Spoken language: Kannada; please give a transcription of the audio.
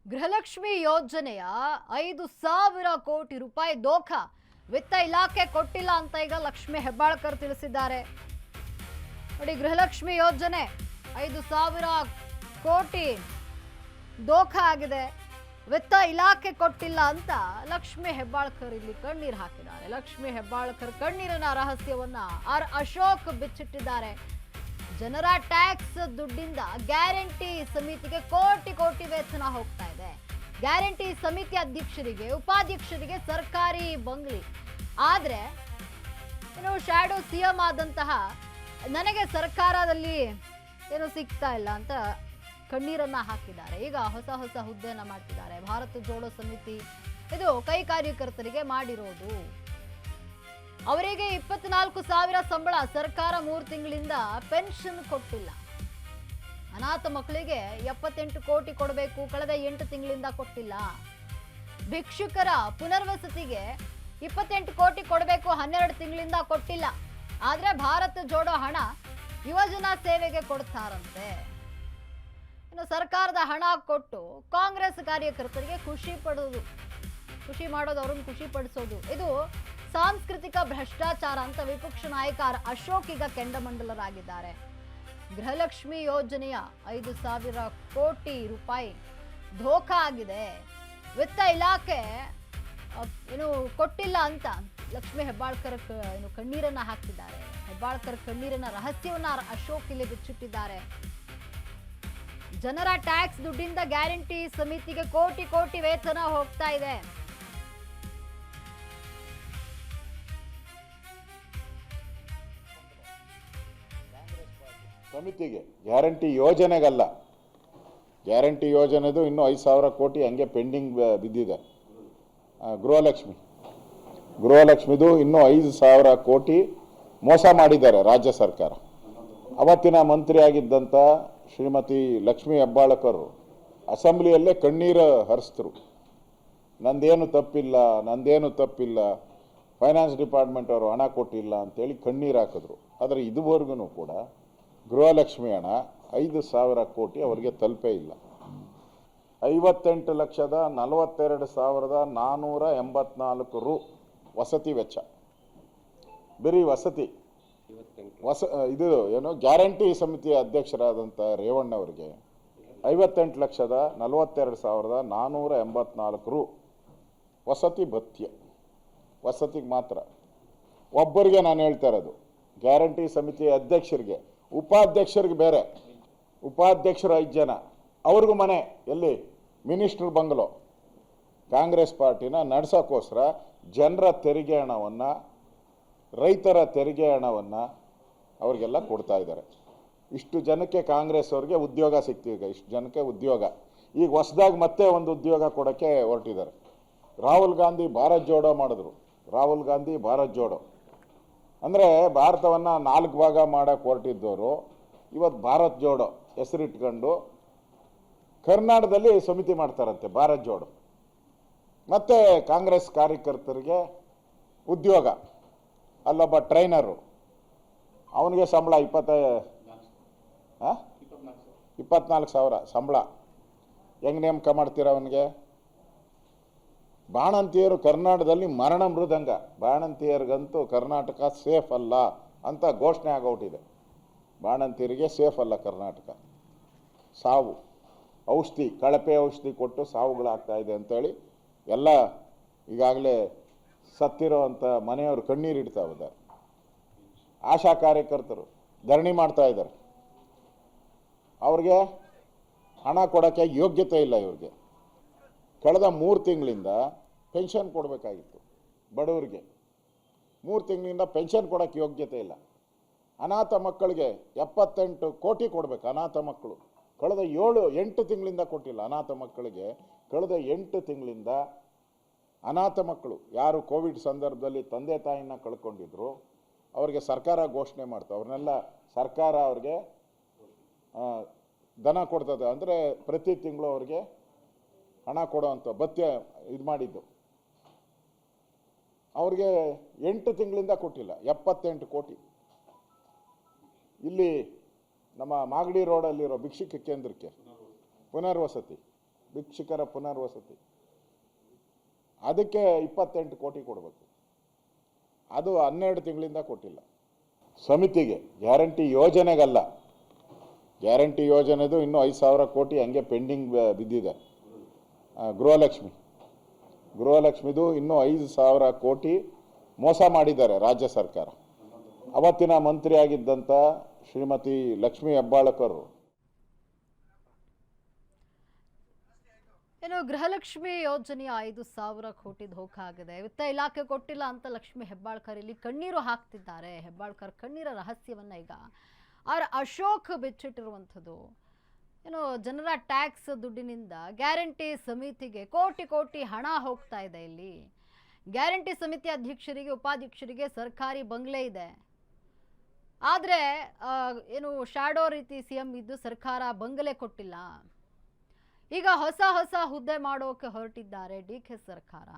ಗೃಹಲಕ್ಷ್ಮಿ ಯೋಜನೆಯ 5,000 ಕೋಟಿ ರೂಪಾಯಿ ದೋಖ ವಿತ್ತ ಇಲಾಖೆ ಕೊಟ್ಟಿಲ್ಲ ಅಂತ ಈಗ ಲಕ್ಷ್ಮಿ ಹೆಬ್ಬಾಳ್ಕರ್ ತಿಳಿಸಿದ್ದಾರೆ. ನೋಡಿ, ಗೃಹಲಕ್ಷ್ಮಿ ಯೋಜನೆ 5,000 ಕೋಟಿ ದೋಖ ಆಗಿದೆ, ವಿತ್ತ ಇಲಾಖೆ ಕೊಟ್ಟಿಲ್ಲ ಅಂತ ಲಕ್ಷ್ಮಿ ಹೆಬ್ಬಾಳ್ಕರ್ ಇಲ್ಲಿ ಕಣ್ಣೀರು ಹಾಕಿದ್ದಾರೆ. ಲಕ್ಷ್ಮಿ ಹೆಬ್ಬಾಳ್ಕರ್ ಕಣ್ಣೀರಿನ ರಹಸ್ಯವನ್ನ ಆರ್ ಅಶೋಕ್ ಬಿಚ್ಚಿಟ್ಟಿದ್ದಾರೆ. ಜನರ ಟ್ಯಾಕ್ಸ್ ದುಡ್ಡಿಂದ ಗ್ಯಾರಂಟಿ ಸಮಿತಿಗೆ ಕೋಟಿ ಕೋಟಿ ವೇತನ ಹೋಗ್ತಾ ಇದೆ. ಗ್ಯಾರಂಟಿ ಸಮಿತಿ ಅಧ್ಯಕ್ಷರಿಗೆ, ಉಪಾಧ್ಯಕ್ಷರಿಗೆ ಸರ್ಕಾರಿ ಬಂಗ್ಲಿ. ಆದ್ರೆ ಏನು ಶ್ಯಾಡೋ ಸಿಎಂ ಆದಂತಹ ನನಗೆ ಸರ್ಕಾರದಲ್ಲಿ ಏನು ಸಿಗ್ತಾ ಇಲ್ಲ ಅಂತ ಕಣ್ಣೀರನ್ನ ಹಾಕಿದ್ದಾರೆ. ಈಗ ಹೊಸ ಹೊಸ ಹುದ್ದೆಯನ್ನ ಮಾಡ್ತಿದ್ದಾರೆ. ಭಾರತ ಜೋಡೋ ಸಮಿತಿ ಇದು ಕೈ ಕಾರ್ಯಕರ್ತರಿಗೆ ಮಾಡಿರೋದು. ಅವರಿಗೆ 24,000 ಸಂಬಳ, ಸರ್ಕಾರ 3 ತಿಂಗಳಿಂದ ಪೆನ್ಷನ್ ಕೊಟ್ಟಿಲ್ಲ. ಅನಾಥ ಮಕ್ಕಳಿಗೆ 78 ಕೋಟಿ ಕೊಡಬೇಕು, ಕಳೆದ 8 ತಿಂಗಳಿಂದ ಕೊಟ್ಟಿಲ್ಲ. ಭಿಕ್ಷುಕರ ಪುನರ್ವಸತಿಗೆ 28 ಕೋಟಿ ಕೊಡಬೇಕು, 12 ತಿಂಗಳಿಂದ ಕೊಟ್ಟಿಲ್ಲ. ಆದ್ರೆ ಭಾರತ ಜೋಡೋ ಹಣ ಯುವಜನ ಸೇವೆಗೆ ಕೊಡ್ತಾರಂತೆ. ಇನ್ನು ಸರ್ಕಾರದ ಹಣ ಕೊಟ್ಟು ಕಾಂಗ್ರೆಸ್ ಕಾರ್ಯಕರ್ತರಿಗೆ ಖುಷಿ ಮಾಡೋದು, ಅವ್ರನ್ನ ಖುಷಿ ಪಡಿಸೋದು, ಇದು ಸಾಂಸ್ಕೃತಿಕ ಭ್ರಷ್ಟಾಚಾರ ಅಂತ ವಿಪಕ್ಷ ನಾಯಕ ಅಶೋಕ್ ಈಗ ಕೆಂಡಮಂಡಲರಾಗಿದ್ದಾರೆ. ಗೃಹಲಕ್ಷ್ಮಿ ಯೋಜನೆಯ 5,000 ಕೋಟಿ ರೂಪಾಯಿ ಧೋಖ ಆಗಿದೆ, ವಿತ್ತ ಇಲಾಖೆ ಏನು ಕೊಟ್ಟಿಲ್ಲ ಅಂತ ಲಕ್ಷ್ಮಿ ಹೆಬ್ಬಾಳ್ಕರ್ ಕಣ್ಣೀರನ್ನ ಹಾಕಿದ್ದಾರೆ. ಹೆಬ್ಬಾಳ್ಕರ್ ಕಣ್ಣೀರಿನ ರಹಸ್ಯವನ್ನ ಅಶೋಕ್ ಇಲ್ಲಿ ಬಿಚ್ಚಿಟ್ಟಿದ್ದಾರೆ. ಜನರ ಟ್ಯಾಕ್ಸ್ ದುಡ್ಡಿಂದ ಗ್ಯಾರಂಟಿ ಸಮಿತಿಗೆ ಕೋಟಿ ಕೋಟಿ ವೇತನ ಹೋಗ್ತಾ ಇದೆ. ಸಮಿತಿಗೆ ಗ್ಯಾರಂಟಿ ಯೋಜನೆಗಲ್ಲ, ಗ್ಯಾರಂಟಿ ಯೋಜನೆದು ಇನ್ನೂ 5,000 ಕೋಟಿ ಹಂಗೆ ಪೆಂಡಿಂಗ್ ಬಿದ್ದಿದೆ. ಗೃಹಲಕ್ಷ್ಮಿದು ಇನ್ನೂ 5,000 ಕೋಟಿ ಮೋಸ ಮಾಡಿದ್ದಾರೆ ರಾಜ್ಯ ಸರ್ಕಾರ. ಅವತ್ತಿನ ಮಂತ್ರಿಯಾಗಿದ್ದಂಥ ಶ್ರೀಮತಿ ಲಕ್ಷ್ಮಿ ಹೆಬ್ಬಾಳ್ಕರ್ ಅಸೆಂಬ್ಲಿಯಲ್ಲೇ ಕಣ್ಣೀರು ಹರಿಸಿದ್ರು. ನಂದೇನು ತಪ್ಪಿಲ್ಲ, ಫೈನಾನ್ಸ್ ಡಿಪಾರ್ಟ್ಮೆಂಟ್ ಅವರು ಹಣ ಕೊಟ್ಟಿಲ್ಲ ಅಂತೇಳಿ ಕಣ್ಣೀರು ಹಾಕಿದ್ರು. ಆದರೆ ಇದುವರೆಗೂ ಕೂಡ ಗೃಹಲಕ್ಷ್ಮಿ ಹಣ 5,000 ಕೋಟಿ ಅವರಿಗೆ ತಲುಪೇ ಇಲ್ಲ. 58,42,484 ರು ವಸತಿ ವೆಚ್ಚ, ಬರೀ ವಸತಿ. ಇದು ಏನು ಗ್ಯಾರಂಟಿ ಸಮಿತಿಯ ಅಧ್ಯಕ್ಷರಾದಂಥ ರೇವಣ್ಣವರಿಗೆ 58,42,484 ರು ವಸತಿ ಭತ್ಯೆ, ವಸತಿಗೆ ಮಾತ್ರ. ಒಬ್ಬರಿಗೆ ನಾನು ಹೇಳ್ತಾ ಇರೋದು, ಗ್ಯಾರಂಟಿ ಸಮಿತಿಯ ಅಧ್ಯಕ್ಷರಿಗೆ, ಉಪಾಧ್ಯಕ್ಷರಿಗೆ ಬೇರೆ. ಉಪಾಧ್ಯಕ್ಷರು 5 ಜನ, ಅವ್ರಿಗೂ ಮನೆ ಎಲ್ಲಿ? Minister bungalow. ಕಾಂಗ್ರೆಸ್ ಪಾರ್ಟಿನ ನಡೆಸೋಕ್ಕೋಸ್ಕರ ಜನರ ತೆರಿಗೆ ಹಣವನ್ನು, ರೈತರ ತೆರಿಗೆ ಹಣವನ್ನು ಅವ್ರಿಗೆಲ್ಲ ಕೊಡ್ತಾ ಇದ್ದಾರೆ. ಇಷ್ಟು ಜನಕ್ಕೆ ಕಾಂಗ್ರೆಸ್ ಅವ್ರಿಗೆ ಉದ್ಯೋಗ ಸಿಗ್ತಿದೆ, ಇಷ್ಟು ಜನಕ್ಕೆ ಉದ್ಯೋಗ. ಈಗ ಹೊಸದಾಗಿ ಮತ್ತೆ ಒಂದು ಉದ್ಯೋಗ ಕೊಡೋಕ್ಕೆ ಹೊರಟಿದ್ದಾರೆ. ರಾಹುಲ್ ಗಾಂಧಿ ಭಾರತ್ ಜೋಡೋ ಮಾಡಿದ್ರು. ರಾಹುಲ್ ಗಾಂಧಿ ಭಾರತ್ ಜೋಡೋ ಅಂದರೆ ಭಾರತವನ್ನು 4 ಭಾಗ ಮಾಡೋಕ್ಕೆ ಹೊರಟಿದ್ದವರು ಇವತ್ತು ಭಾರತ್ ಜೋಡೋ ಹೆಸರಿಟ್ಕೊಂಡು ಕರ್ನಾಟಕದಲ್ಲಿ ಸಮಿತಿ ಮಾಡ್ತಾರಂತೆ. ಭಾರತ್ ಜೋಡೋ ಮತ್ತು ಕಾಂಗ್ರೆಸ್ ಕಾರ್ಯಕರ್ತರಿಗೆ ಉದ್ಯೋಗ. ಅಲ್ಲೊಬ್ಬ ಟ್ರೈನರು, ಅವನಿಗೆ ಸಂಬಳ 24,000 ಸಂಬಳ. ಹೆಂಗೆ ನೇಮಕ ಮಾಡ್ತೀರ ಅವನಿಗೆ? ಬಾಣಂತಿಯರು ಕರ್ನಾಟಕದಲ್ಲಿ ಮರಣ ಮೃದಂಗ. ಬಾಣಂತಿಯರಿಗಂತೂ ಕರ್ನಾಟಕ ಸೇಫ್ ಅಲ್ಲ ಅಂತ ಘೋಷಣೆ ಆಗೋಟಿದೆ. ಬಾಣಂತಿಯರಿಗೆ ಸೇಫ್ ಅಲ್ಲ ಕರ್ನಾಟಕ. ಸಾವು ಔಷಧಿ, ಕಳಪೆ ಔಷಧಿ ಕೊಟ್ಟು ಸಾವುಗಳಾಗ್ತಾ ಇದೆ ಅಂತೇಳಿ ಎಲ್ಲ ಈಗಾಗಲೇ ಸತ್ತಿರೋ ಅಂಥ ಮನೆಯವರು ಕಣ್ಣೀರಿಡ್ತಾ ಇದ್ದಾರೆ. ಆಶಾ ಕಾರ್ಯಕರ್ತರು ಧರಣಿ ಮಾಡ್ತಾ ಇದ್ದಾರೆ. ಅವ್ರಿಗೆ ಹಣ ಕೊಡೋಕ್ಕೆ ಯೋಗ್ಯತೆ ಇಲ್ಲ. ಇವ್ರಿಗೆ ಕಳೆದ 3 ತಿಂಗಳಿಂದ ಪೆನ್ಷನ್ ಕೊಡಬೇಕಾಗಿತ್ತು ಬಡವರಿಗೆ. 3 ತಿಂಗಳಿಂದ ಪೆನ್ಷನ್ ಕೊಡೋಕ್ಕೆ ಯೋಗ್ಯತೆ ಇಲ್ಲ. ಅನಾಥ ಮಕ್ಕಳಿಗೆ 78 ಕೋಟಿ ಕೊಡಬೇಕು. ಅನಾಥ ಮಕ್ಕಳು ಕಳೆದ 8 ತಿಂಗಳಿಂದ ಕೊಟ್ಟಿಲ್ಲ. ಅನಾಥ ಮಕ್ಕಳಿಗೆ ಕಳೆದ 8 ತಿಂಗಳಿಂದ ಅನಾಥ ಮಕ್ಕಳು ಯಾರು ಕೋವಿಡ್ ಸಂದರ್ಭದಲ್ಲಿ ತಂದೆ ತಾಯಿನ ಕಳ್ಕೊಂಡಿದ್ರು ಅವ್ರಿಗೆ ಸರ್ಕಾರ ಘೋಷಣೆ ಮಾಡ್ತಾರೆ. ಅವ್ರನ್ನೆಲ್ಲ ಸರ್ಕಾರ ಅವ್ರಿಗೆ ಧನ ಕೊಡ್ತದೆ. ಅಂದರೆ ಪ್ರತಿ ತಿಂಗಳು ಅವ್ರಿಗೆ ಹಣ ಕೊಡೋವಂಥ ಭತ್ಯೆ ಇದು ಮಾಡಿದ್ದು. ಅವ್ರಿಗೆ 8 ತಿಂಗಳಿಂದ ಕೊಟ್ಟಿಲ್ಲ. 78 ಕೋಟಿ. ಇಲ್ಲಿ ನಮ್ಮ ಮಾಗಡಿ ರೋಡಲ್ಲಿರೋ ಭಿಕ್ಷುಕ ಕೇಂದ್ರಕ್ಕೆ ಪುನರ್ವಸತಿ ಭಿಕ್ಷುಕರ ಪುನರ್ವಸತಿ, ಅದಕ್ಕೆ 28 ಕೋಟಿ ಕೊಡಬೇಕು. ಅದು 12 ತಿಂಗಳಿಂದ ಕೊಟ್ಟಿಲ್ಲ. ಸಮಿತಿಗೆ ಗ್ಯಾರಂಟಿ ಯೋಜನೆಗಲ್ಲ, ಗ್ಯಾರಂಟಿ ಯೋಜನೆದು ಇನ್ನೂ 5,000 ಕೋಟಿ ಹಂಗೆ ಪೆಂಡಿಂಗ್ ಬಿದ್ದಿದೆ. ಗೃಹಲಕ್ಷ್ಮಿದು ಇನ್ನೂ 5,000 ಕೋಟಿ ಮೋಸ ಮಾಡಿದ್ದಾರೆ ರಾಜ್ಯ ಸರ್ಕಾರ. ಅವತ್ತಿನ ಮಂತ್ರಿ ಆಗಿದ್ದಂಥ ಶ್ರೀಮತಿ ಲಕ್ಷ್ಮೀ ಹೆಬ್ಬಾಳ್ಕರ್ ಏನು ಗೃಹಲಕ್ಷ್ಮಿ ಯೋಜನೆಯ 5,000 ಕೋಟಿ ಧೋಖಾ ಆಗಿದೆ, ವಿತ್ತ ಇಲಾಖೆ ಕೊಟ್ಟಿಲ್ಲ ಅಂತ ಲಕ್ಷ್ಮಿ ಹೆಬ್ಬಾಳ್ಕರ್ ಇಲ್ಲಿ ಕಣ್ಣೀರು ಹಾಕ್ತಿದ್ದಾರೆ. ಹೆಬ್ಬಾಳ್ಕರ್ ಕಣ್ಣೀರ ರಹಸ್ಯವನ್ನ ಈಗ ಅಶೋಕ್ ಬಿಚ್ಚಿಟ್ಟಿರುವಂಥದ್ದು. ಏನು ಜನರ ಟ್ಯಾಕ್ಸ್ ದುಡ್ಡಿನಿಂದ ಗ್ಯಾರಂಟಿ ಸಮಿತಿಗೆ ಕೋಟಿ ಕೋಟಿ ಹಣ ಹೋಗ್ತಾ ಇದೆ. ಇಲ್ಲಿ ಗ್ಯಾರಂಟಿ ಸಮಿತಿ ಅಧ್ಯಕ್ಷರಿಗೆ ಉಪಾಧ್ಯಕ್ಷರಿಗೆ ಸರ್ಕಾರಿ ಬಂಗ್ಲೆ ಇದೆ, ಆದರೆ ಏನು ಶಾಡೋ ರೀತಿ ಸಿಎಂ ಇದ್ದು ಸರ್ಕಾರ ಬಂಗಲೆ ಕೊಟ್ಟಿಲ್ಲ. ಈಗ ಹೊಸ ಹುದ್ದೆ ಮಾಡೋಕೆ ಹೊರಟಿದ್ದಾರೆ ಡಿ ಕೆ ಸರ್ಕಾರ.